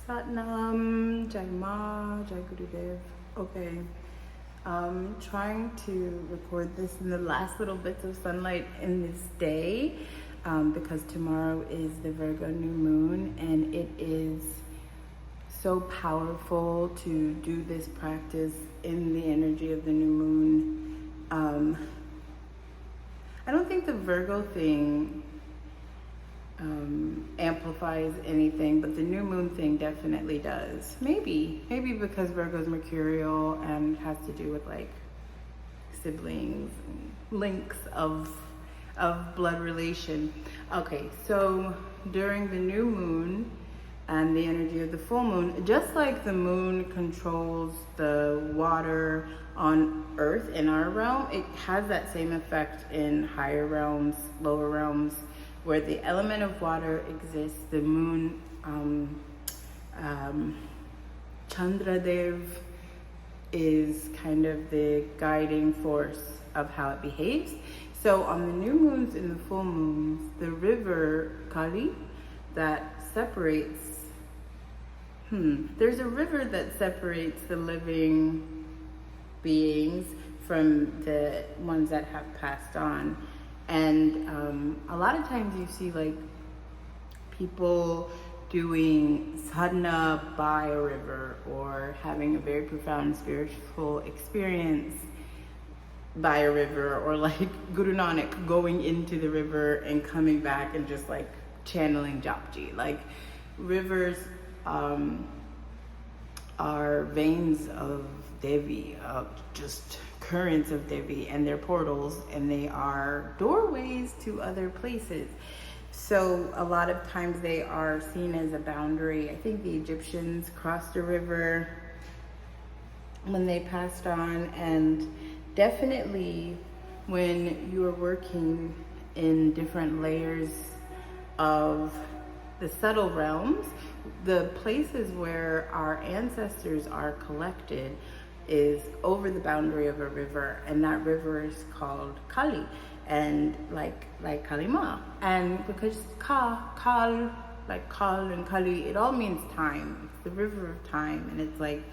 Satnam, Jai Ma, Jai Gurudev. Okay. Trying to record this in the last little bits of sunlight in this day because tomorrow is the Virgo new moon, and it is so powerful to do this practice in the energy of the new moon. I don't think the Virgo thing amplifies anything, but the new moon thing definitely does. Maybe because Virgo's mercurial and has to do with like siblings and links of blood relation. Okay, so during the new moon and the energy of the full moon, just like the moon controls the water on earth in our realm, it has that same effect in higher realms, lower realms, where the element of water exists. The moon, Chandradev, is kind of the guiding force of how it behaves. So on the new moons and the full moons, the river Kali that separates, there's a river that separates the living beings from the ones that have passed on. And a lot of times you see like people doing sadhana by a river or having a very profound spiritual experience by a river, or like Guru Nanak going into the river and coming back and just like channeling Japji. Like rivers are veins of Devi, just currents of Devi, and they're portals, and they are doorways to other places. So a lot of times they are seen as a boundary. I think the Egyptians crossed a river when they passed on, and definitely when you are working in different layers of the subtle realms, the places where our ancestors are collected is over the boundary of a river, and that river is called Kali, and like Kalima. And because Kal, like Kal and Kali, it all means time. It's the river of time, and it's like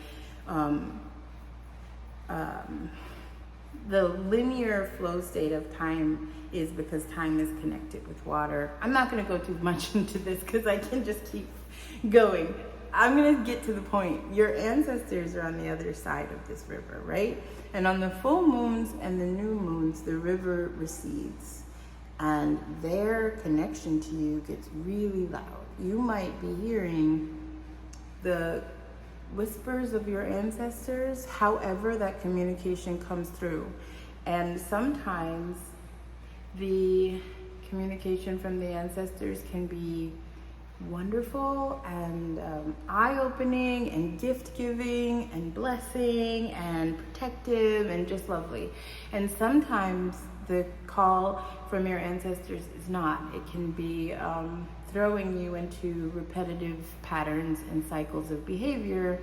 the linear flow state of time is because time is connected with water. I'm not going to go too much into this because I can just keep going. I'm going to get to the point. Your ancestors are on the other side of this river, right? And on the full moons and the new moons, the river recedes, and their connection to you gets really loud. You might be hearing the whispers of your ancestors, however that communication comes through. And sometimes the communication from the ancestors can be wonderful and eye-opening and gift-giving and blessing and protective and just lovely. And sometimes the call from your ancestors is not. It can be throwing you into repetitive patterns and cycles of behavior,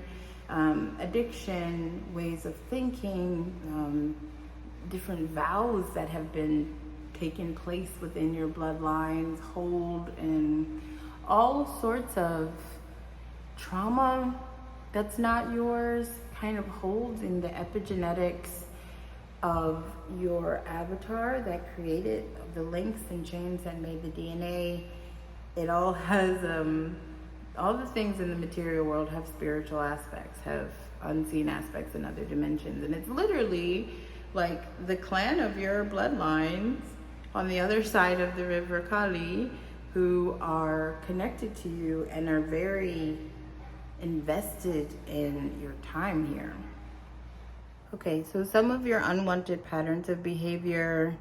addiction, ways of thinking, different vows that have been taken place within your bloodlines, hold, and all sorts of trauma that's not yours kind of holds in the epigenetics of your avatar that created the links and chains that made the DNA. It all has, all the things in the material world have spiritual aspects, have unseen aspects in other dimensions. And it's literally like the clan of your bloodlines on the other side of the river Kali, who are connected to you and are very invested in your time here. Okay, so some of your unwanted patterns of behavior,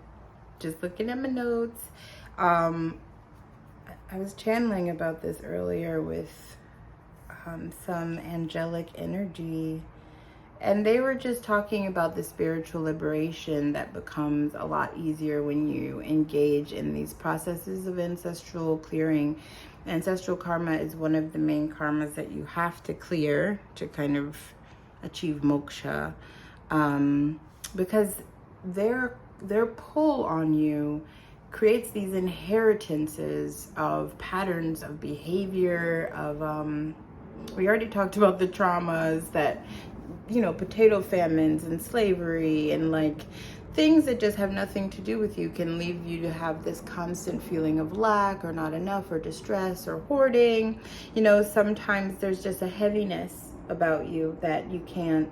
just looking at my notes, I was channeling about this earlier with some angelic energy, and they were just talking about the spiritual liberation that becomes a lot easier when you engage in these processes of ancestral clearing. Ancestral karma is one of the main karmas that you have to clear to kind of achieve moksha, because their pull on you creates these inheritances of patterns of behavior, of We already talked about the traumas that, you know, potato famines and slavery and like things that just have nothing to do with you can leave you to have this constant feeling of lack or not enough or distress or hoarding. You know, sometimes there's just a heaviness about you that you can't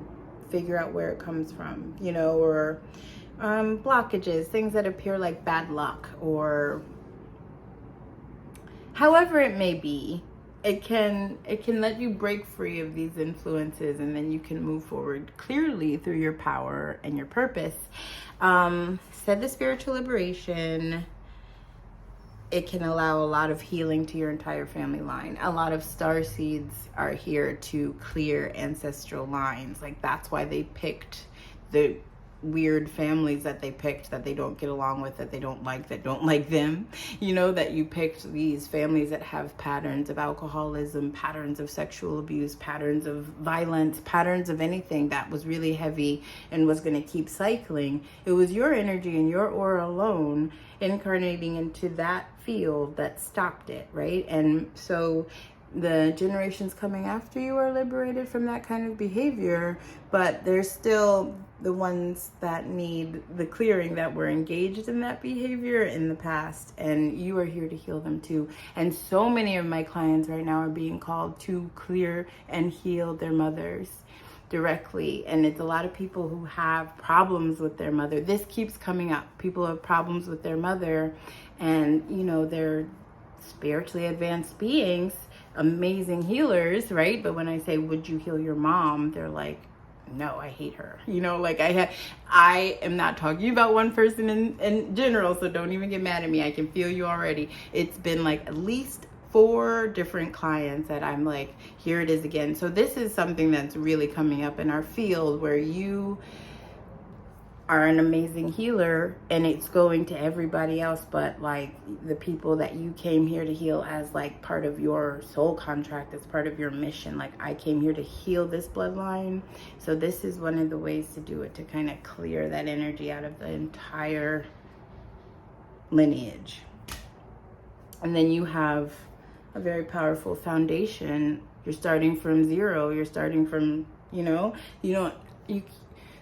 figure out where it comes from, you know, or blockages, things that appear like bad luck or however it may be. It can let you break free of these influences, and then you can move forward clearly through your power and your purpose. Said the spiritual liberation, it can allow a lot of healing to your entire family line. A lot of star seeds are here to clear ancestral lines. Like, that's why they picked the weird families that they picked, that they don't get along with, that they don't like, that don't like them. You know, that you picked these families that have patterns of alcoholism, patterns of sexual abuse, patterns of violence, patterns of anything that was really heavy and was going to keep cycling. It was your energy and your aura alone incarnating into that field that stopped it, right? And so the generations coming after you are liberated from that kind of behavior, but there's still the ones that need the clearing, that were engaged in that behavior in the past, and you are here to heal them too. And so many of my clients right now are being called to clear and heal their mothers directly. And it's a lot of people who have problems with their mother. This keeps coming up. People have problems with their mother, and you know, they're spiritually advanced beings, amazing healers, right? But when I say, would you heal your mom? They're like, no, I hate her. You know, like I am not talking about one person in general, so don't even get mad at me. I can feel you already. It's been like at least 4 different clients that I'm like, here it is again. So this is something that's really coming up in our field, where you are an amazing healer, and it's going to everybody else, but like the people that you came here to heal as like part of your soul contract, as part of your mission. Like, I came here to heal this bloodline. So this is one of the ways to do it, to kind of clear that energy out of the entire lineage. And then you have a very powerful foundation. You're starting from zero. You're starting from,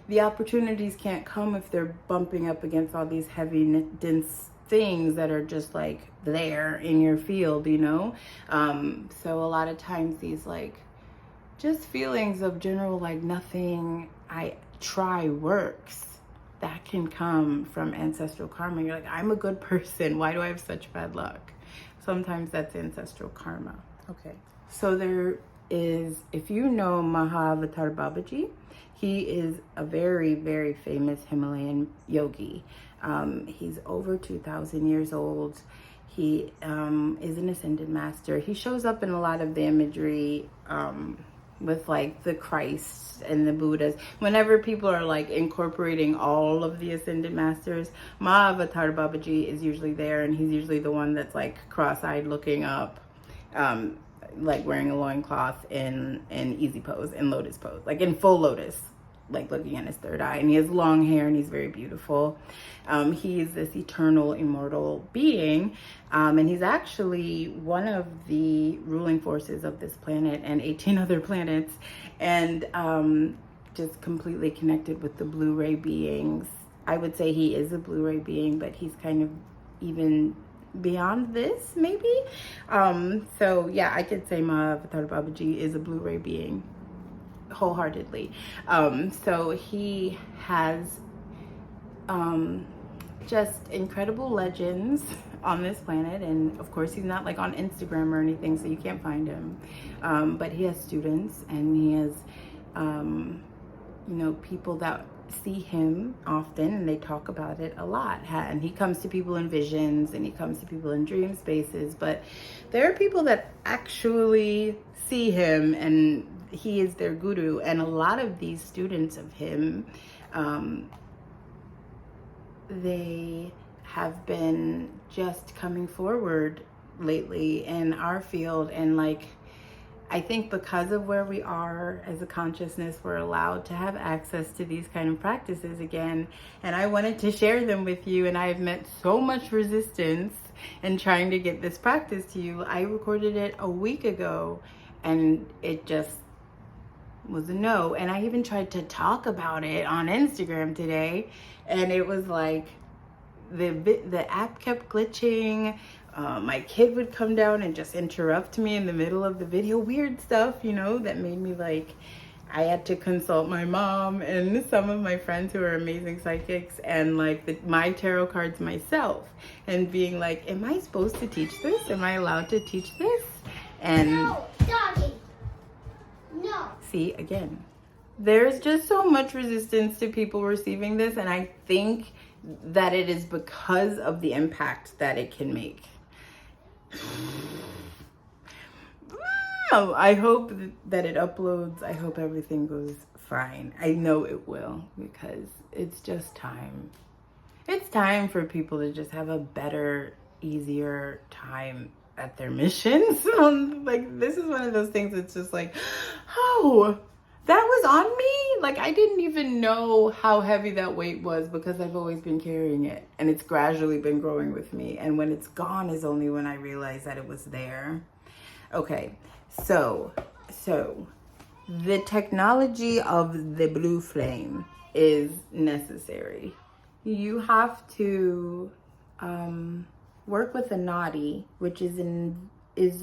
the opportunities can't come if they're bumping up against all these heavy, dense things that are just like there in your field, you know? So a lot of times these like just feelings of general like nothing I try works, that can come from ancestral karma. You're like, I'm a good person. Why do I have such bad luck? Sometimes that's ancestral karma. Okay. So there is, if you know Mahavatar Babaji, he is a very, very famous Himalayan yogi. He's over 2,000 years old. He is an ascended master. He shows up in a lot of the imagery with like the Christ and the Buddhas. Whenever people are like incorporating all of the ascended masters, Mahavatar Babaji is usually there, and he's usually the one that's like cross-eyed looking up, like wearing a loincloth in easy pose, in lotus pose, like in full lotus, like looking at his third eye. And he has long hair, and he's very beautiful. He is this eternal, immortal being, and he's actually one of the ruling forces of this planet and 18 other planets, and just completely connected with the blue ray beings. I would say he is a blue ray being, but he's kind of even beyond this, maybe. So yeah, I could say Mahavatar Babaji is a blue ray being wholeheartedly. So he has just incredible legends on this planet, and of course he's not like on Instagram or anything, so you can't find him, but he has students, and he has people that see him often, and they talk about it a lot. And he comes to people in visions, and he comes to people in dream spaces, but there are people that actually see him, and he is their guru. And a lot of these students of him, they have been just coming forward lately in our field, and like, I think because of where we are as a consciousness, we're allowed to have access to these kind of practices again. And I wanted to share them with you, and I have met so much resistance in trying to get this practice to you. I recorded it a week ago, and it just was a no. And I even tried to talk about it on Instagram today, and it was like the app kept glitching. My kid would come down and just interrupt me in the middle of the video. Weird stuff, you know, that made me like, I had to consult my mom and some of my friends who are amazing psychics, and like my tarot cards myself, and being like, am I supposed to teach this? Am I allowed to teach this? And no, doggy. No. See, again, there's just so much resistance to people receiving this, and I think that it is because of the impact that it can make. I hope that it uploads. I hope everything goes fine. I know it will, because it's just time. It's time for people to just have a better, easier time at their missions. Like, this is one of those things that's just like, oh, that was on me? Like, I didn't even know how heavy that weight was, because I've always been carrying it, and it's gradually been growing with me. And when it's gone is only when I realize that it was there. Okay, so the technology of the blue flame is necessary. You have to work with a nadi, which is it's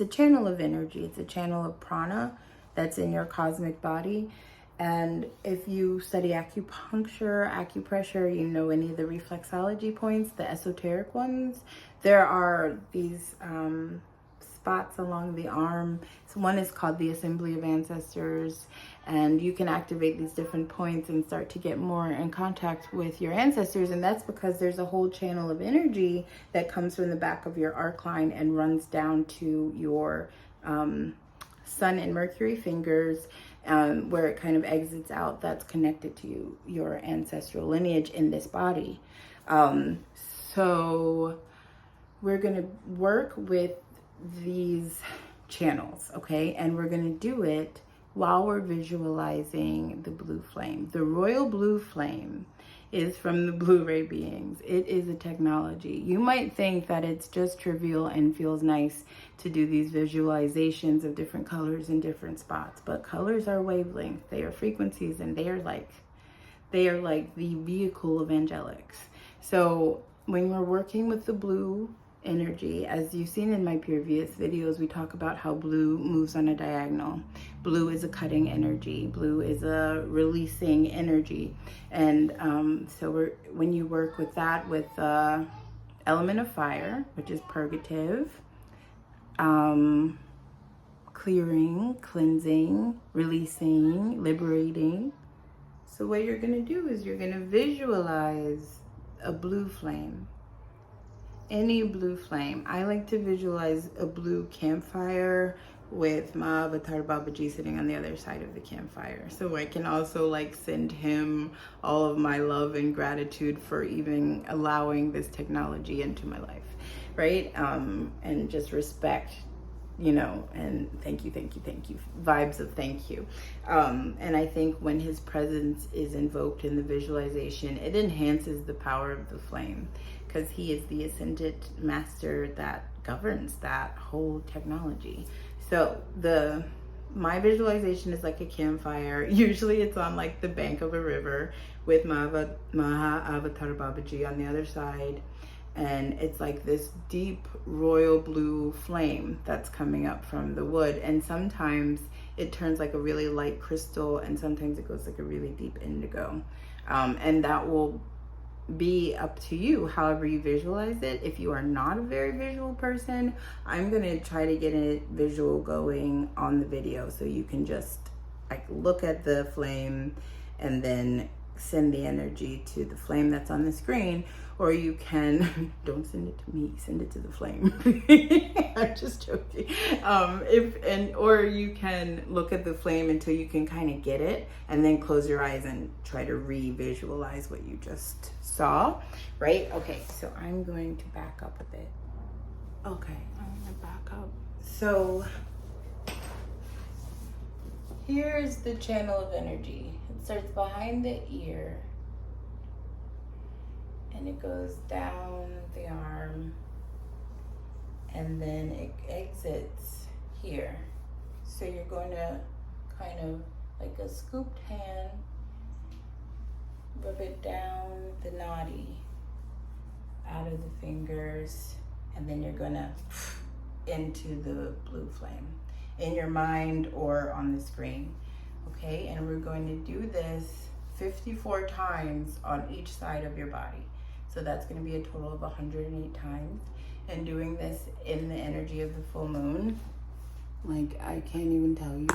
a channel of energy. It's a channel of prana that's in your cosmic body. And if you study acupuncture, acupressure, you know any of the reflexology points, the esoteric ones, there are these spots along the arm. So one is called the Assembly of Ancestors, and you can activate these different points and start to get more in contact with your ancestors. And that's because there's a whole channel of energy that comes from the back of your arc line and runs down to your Sun and Mercury fingers, where it kind of exits out. That's connected to your ancestral lineage in this body. So we're going to work with these channels, okay? And we're going to do it while we're visualizing the blue flame. The royal blue flame is from the Blu-ray beings. It is a technology. You might think that it's just trivial and feels nice to do these visualizations of different colors in different spots, but colors are wavelength, they are frequencies, and they are like the vehicle of angelics. So when you're working with the blue energy, as you've seen in my previous videos, we talk about how blue moves on a diagonal. Blue is a cutting energy. Blue is a releasing energy. And so when you work with that, with the element of fire, which is purgative, clearing, cleansing, releasing, liberating. So what you're going to do is you're going to visualize a blue flame. Any blue flame. I like to visualize a blue campfire with Mahavatar Babaji sitting on the other side of the campfire. So I can also like send him all of my love and gratitude for even allowing this technology into my life, right? And just respect, you know, and thank you, vibes of thank you. And I think when his presence is invoked in the visualization, it enhances the power of the flame, because he is the ascended master that governs that whole technology. So my visualization is like a campfire. Usually it's on like the bank of a river with Mahavatar Babaji on the other side. And it's like this deep royal blue flame that's coming up from the wood. And sometimes it turns like a really light crystal, and sometimes it goes like a really deep indigo. And that will be up to you, however you visualize it. If you are not a very visual person, I'm going to try to get a visual going on the video, so you can just like look at the flame and then send the energy to the flame that's on the screen. Or you can, don't send it to me, send it to the flame. I'm just joking. Or you can look at the flame until you can kind of get it, and then close your eyes and try to re-visualize what you just saw, right? Okay, so I'm going to back up a bit. Okay, I'm gonna back up. So here's the channel of energy. It starts behind the ear, and it goes down the arm, and then it exits here. So you're going to kind of like a scooped hand, rub it down the nadi, out of the fingers, and then you're going to into the blue flame in your mind or on the screen. Okay, and we're going to do this 54 times on each side of your body. So that's going to be a total of 108 times. And doing this in the energy of the full moon, like I can't even tell you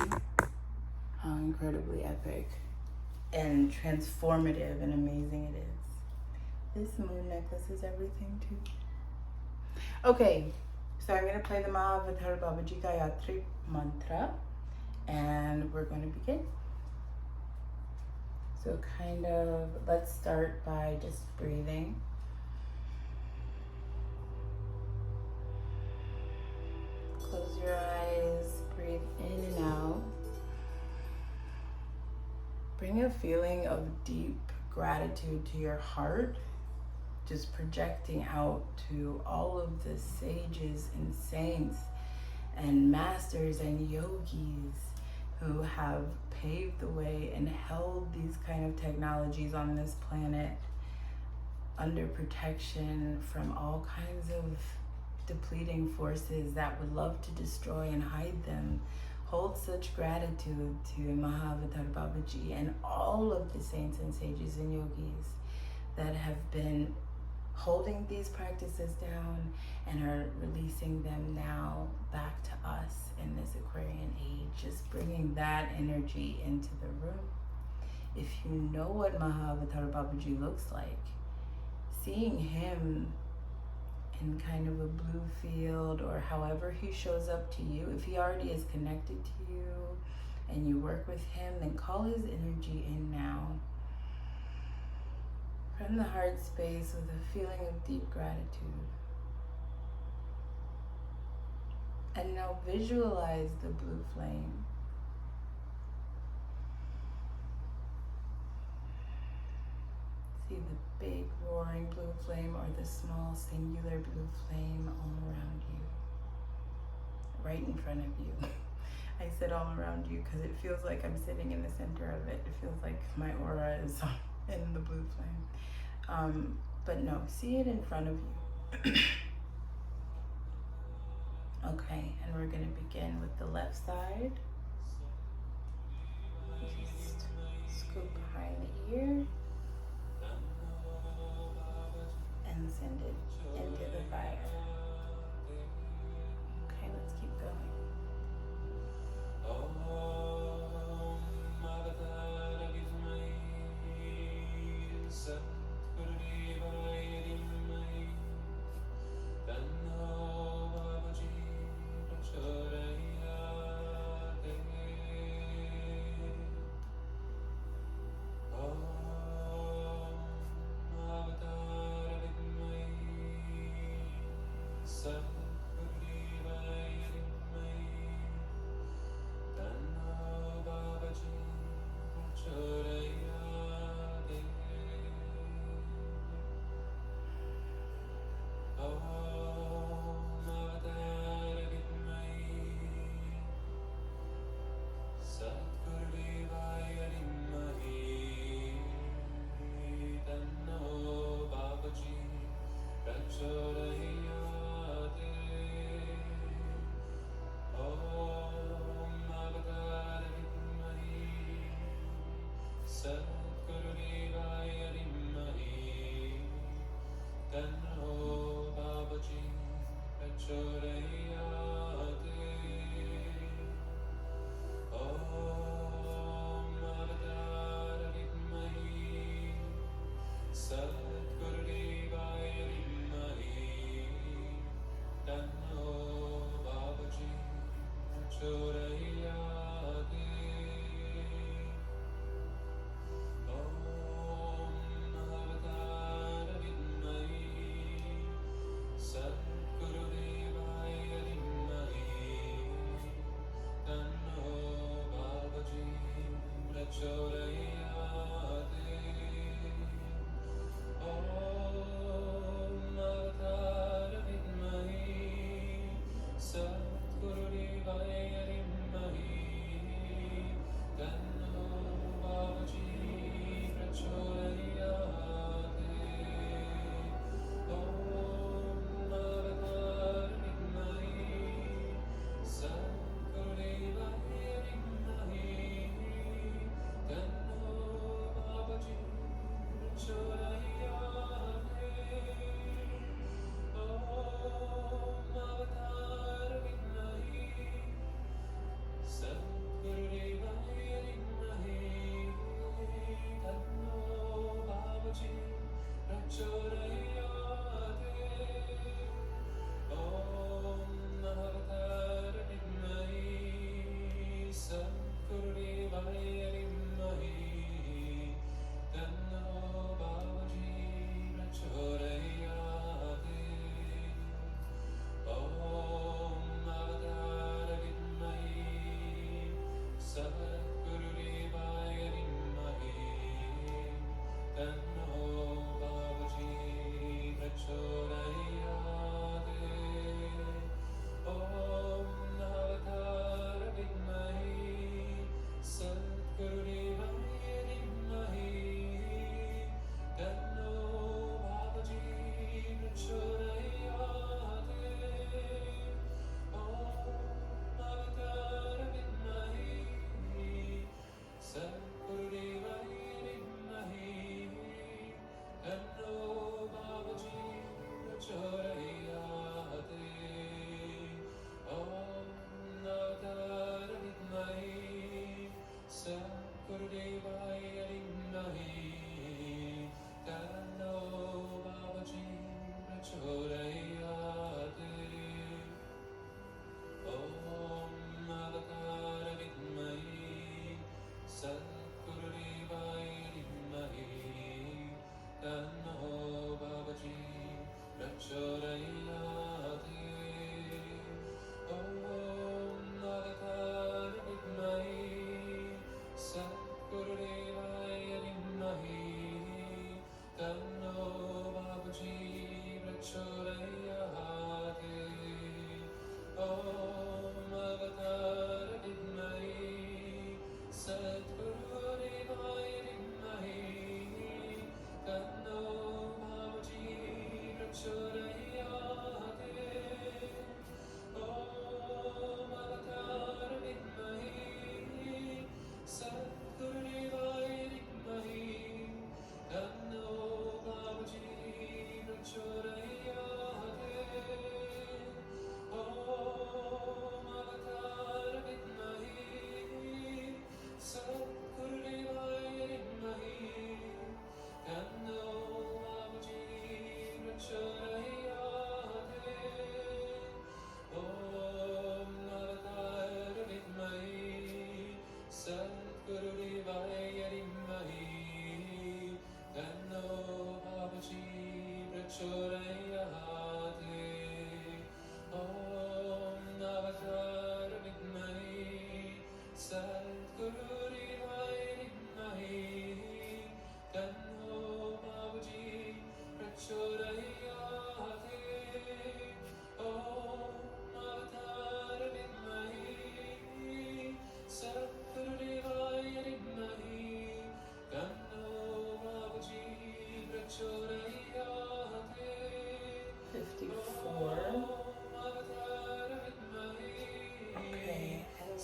how incredibly epic and transformative and amazing it is. This moon necklace is everything too. Okay, so I'm going to play the Mahavatar Babaji Gayatri mantra, and we're going to begin. So kind of, let's start by just breathing. Close your eyes, breathe in and out. Bring a feeling of deep gratitude to your heart, just projecting out to all of the sages and saints and masters and yogis who have paved the way and held these kind of technologies on this planet under protection from all kinds of depleting forces that would love to destroy and hide them. Hold such gratitude to Mahavatar Babaji and all of the saints and sages and yogis that have been holding these practices down and are releasing them now back to us in this Aquarian age, just bringing that energy into the room. If you know what Mahavatar Babaji looks like, seeing him in kind of a blue field or however he shows up to you, if he already is connected to you and you work with him, then call his energy in now. From the heart space with a feeling of deep gratitude. And now visualize the blue flame. See the big roaring blue flame or the small singular blue flame all around you. Right in front of you. I said all around you because it feels like I'm sitting in the center of it. It feels like my aura is in the blue flame. But no, see it in front of you. Okay, and we're going to begin with the left side. Just scoop behind the ear and send it into the fire. Okay, let's keep going.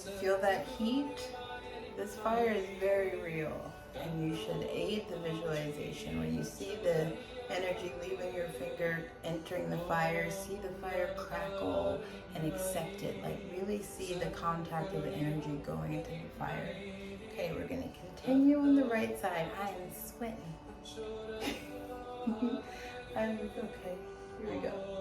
Feel that heat? This fire is very real, and you should aid the visualization. When you see the energy leaving your finger, entering the fire, see the fire crackle and accept it. Like really see the contact of the energy going into the fire. Okay, we're gonna continue on the right side. I am sweating. Okay, here we go.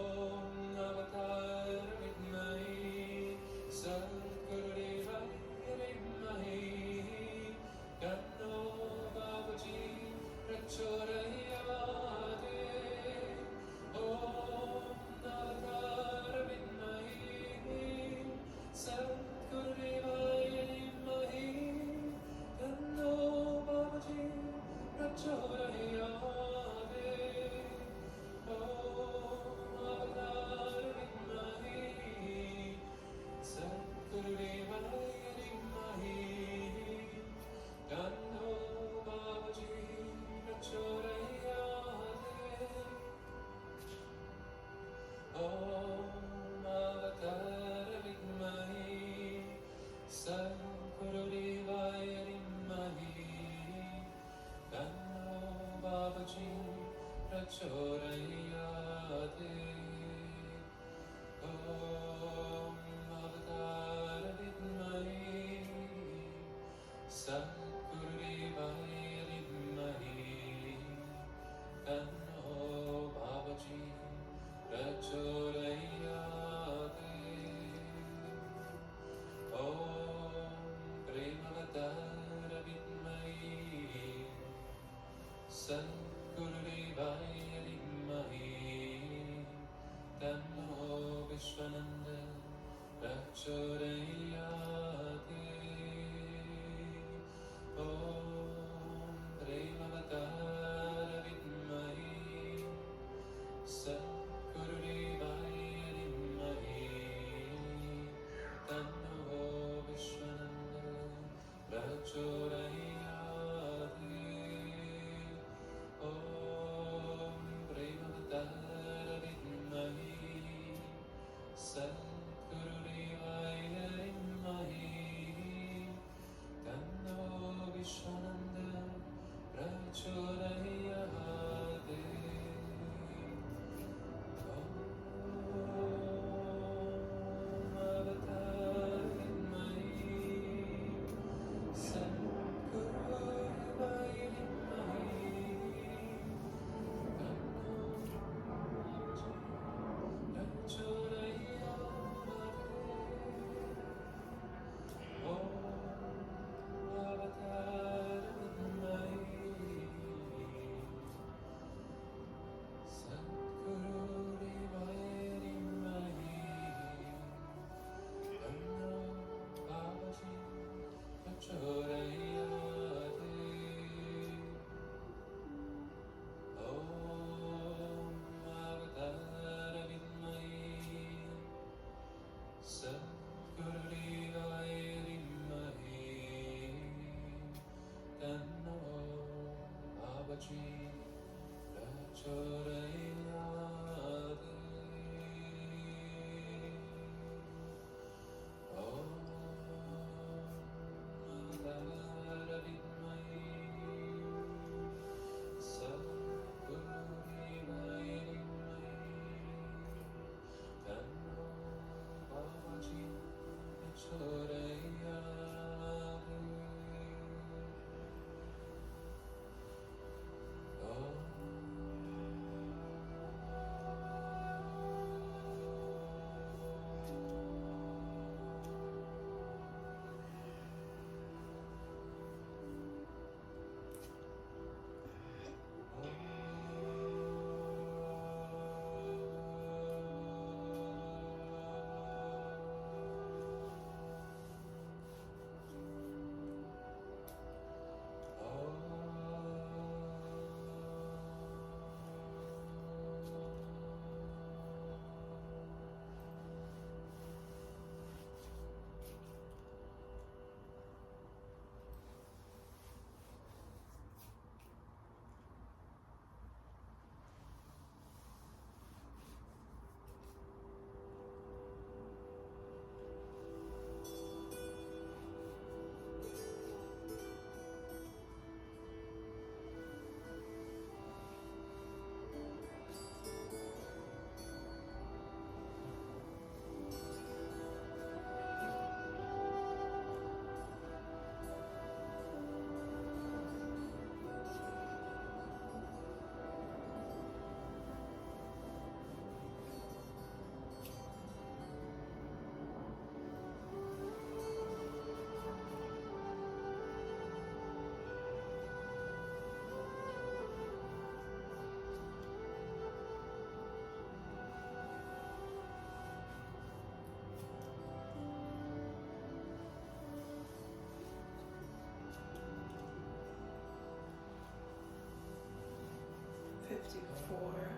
54.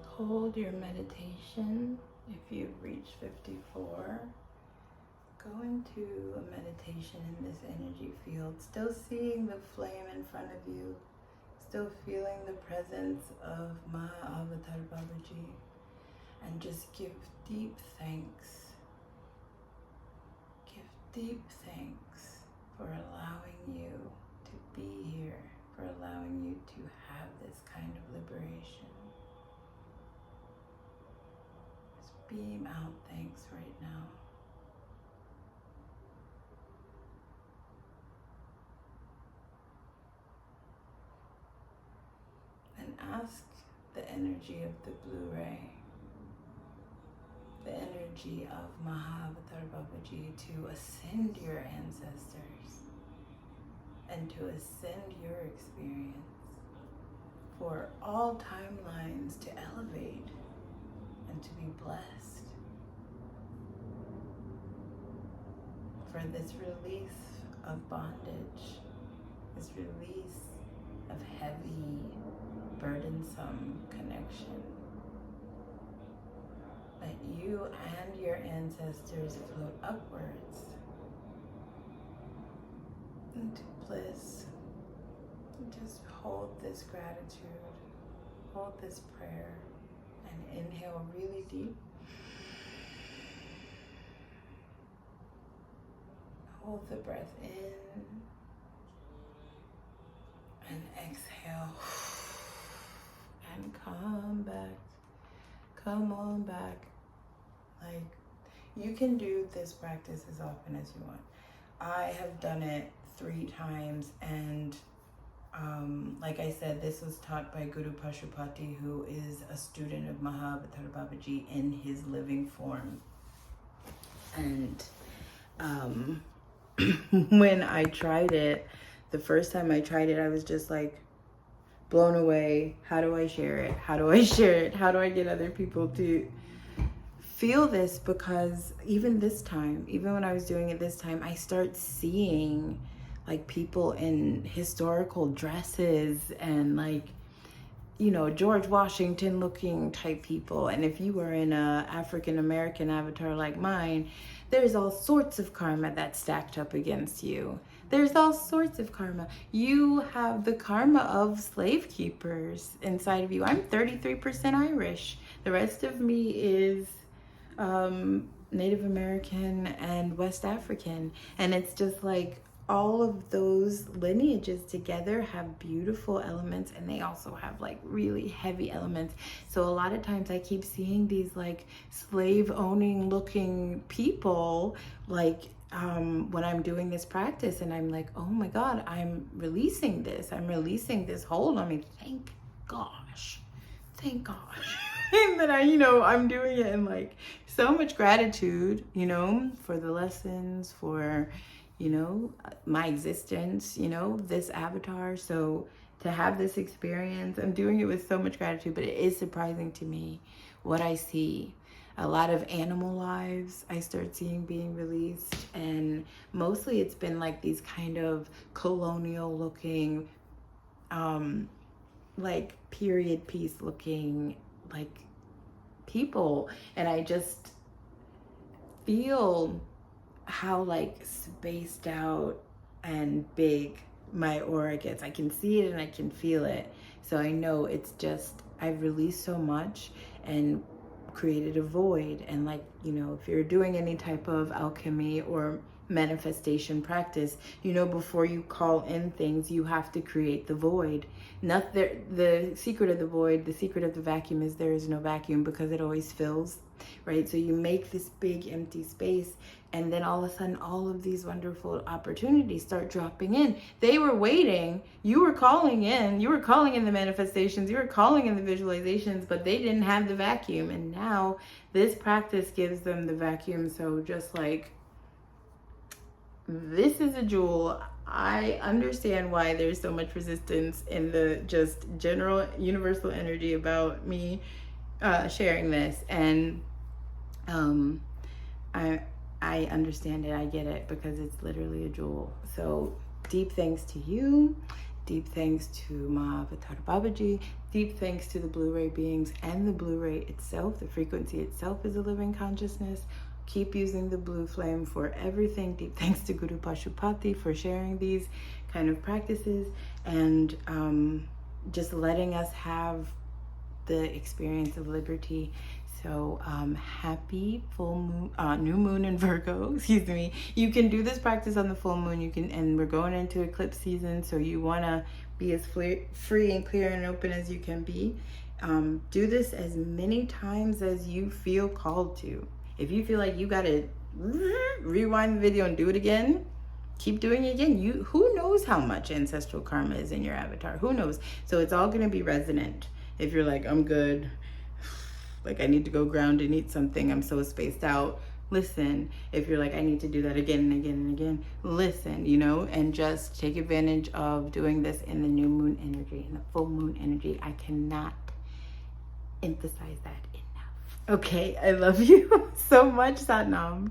Hold your meditation if you've reached 54. Go into a meditation in this energy field, still seeing the flame in front of you, still feeling the presence of Mahavatar Babaji, and just give deep thanks. Give deep thanks for allowing you to be here, for allowing you to have this kind of liberation. Just beam out thanks right now. And ask the energy of the blue ray, the energy of Mahavatar Babaji to ascend your ancestors and to ascend your experience, for all timelines to elevate and to be blessed, for this release of bondage, this release of heavy, burdensome connection. Let you and your ancestors float upwards into bliss. Just hold this gratitude, hold this prayer, and inhale really deep. Hold the breath in and exhale. And come back. Come on back. Like, you can do this practice as often as you want. I have done it 3 times, and like I said, this was taught by Guru Pashupati, who is a student of Mahavatar Babaji in his living form. And when I tried it, the first time I tried it, I was just like blown away. How do I share it? How do I share it? How do I get other people to feel this? Because even this time, even when I was doing it this time, I start seeing like people in historical dresses and like, you know, George Washington looking type people. And if you were in a African American avatar like mine, there's all sorts of karma that's stacked up against you. There's all sorts of karma. You have the karma of slave keepers inside of you. I'm 33% Irish. The rest of me is Native American and West African. And it's just like all of those lineages together have beautiful elements, and they also have like really heavy elements. So a lot of times I keep seeing these like slave owning looking people like when I'm doing this practice, and I'm like, oh my God, I'm releasing this. I'm releasing this hold on me. Thank gosh. That I'm doing it in like so much gratitude, for the lessons, for, my existence, this avatar. So to have this experience, I'm doing it with so much gratitude, but it is surprising to me what I see. A lot of animal lives I start seeing being released, and mostly it's been like these kind of colonial looking, like period piece looking like people. And I just feel how like spaced out and big my aura gets. I can see it and I can feel it. So I know it's just, I've released so much and created a void. And like, if you're doing any type of alchemy or manifestation practice, before you call in things, you have to create the void. The secret of the void, the secret of the vacuum is there is no vacuum, because it always fills, right? So you make this big empty space, and then all of a sudden all of these wonderful opportunities start dropping in. They were waiting. You were calling in the manifestations, you were calling in the visualizations, but they didn't have the vacuum. And now this practice gives them the vacuum. So just like, this is a jewel. I understand why there's so much resistance in the just general universal energy about me sharing this. And I understand it. I get it, because it's literally a jewel. So deep thanks to you. Deep thanks to Mahavatar Babaji. Deep thanks to the Blu-ray beings and the Blu-ray itself. The frequency itself is a living consciousness. Keep using the blue flame for everything. Deep thanks to Guru Pashupati for sharing these kind of practices and just letting us have the experience of liberty. So happy full moon, new moon in Virgo, excuse me. You can do this practice on the full moon. You can, and we're going into eclipse season, so you want to be as free and clear and open as you can be. Do this as many times as you feel called to. If you feel like you got to rewind the video and do it again, keep doing it again. Who knows how much ancestral karma is in your avatar? Who knows? So it's all going to be resonant. If you're like, I'm good, like I need to go ground and eat something, I'm so spaced out, listen. If you're like, I need to do that again and again and again, listen, you know, and just take advantage of doing this in the new moon energy, in the full moon energy. I cannot emphasize that enough. Okay, I love you so much, Satnam.